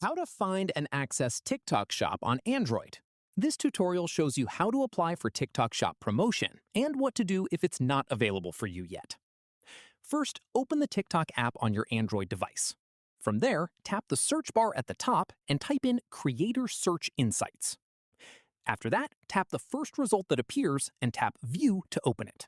How to find and access TikTok Shop on Android. This tutorial shows you how to apply for TikTok Shop promotion and what to do if it's not available for you yet. First, open the TikTok app on your Android device. From there, tap the search bar at the top and type in Creator Search Insights. After that, tap the first result that appears and tap View to open it.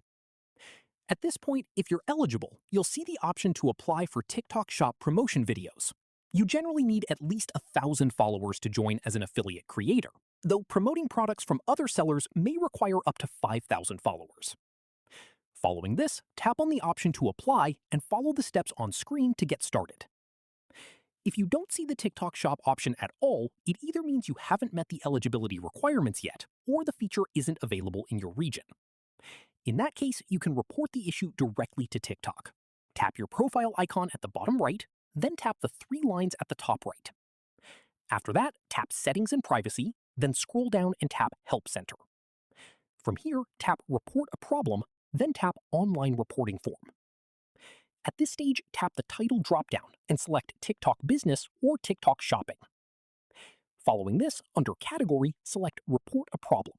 At this point, if you're eligible, you'll see the option to apply for TikTok Shop promotion videos. You generally need at least 1,000 followers to join as an affiliate creator, though promoting products from other sellers may require up to 5,000 followers. Following this, tap on the option to apply and follow the steps on screen to get started. If you don't see the TikTok Shop option at all, it either means you haven't met the eligibility requirements yet, or the feature isn't available in your region. In that case, you can report the issue directly to TikTok. Tap your profile icon at the bottom right, then tap the three lines at the top right. After that, tap Settings and Privacy, then scroll down and tap Help Center. From here, tap Report a Problem, then tap Online Reporting Form. At this stage, tap the title dropdown and select TikTok Business or TikTok Shopping. Following this, under Category, select Report a Problem.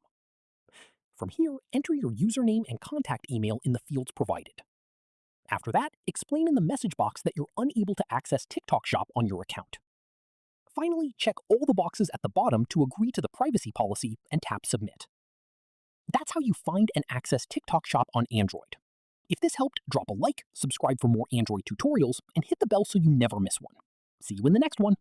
From here, enter your username and contact email in the fields provided. After that, explain in the message box that you're unable to access TikTok Shop on your account. Finally, check all the boxes at the bottom to agree to the privacy policy and tap Submit. That's how you find and access TikTok Shop on Android. If this helped, drop a like, subscribe for more Android tutorials, and hit the bell so you never miss one. See you in the next one.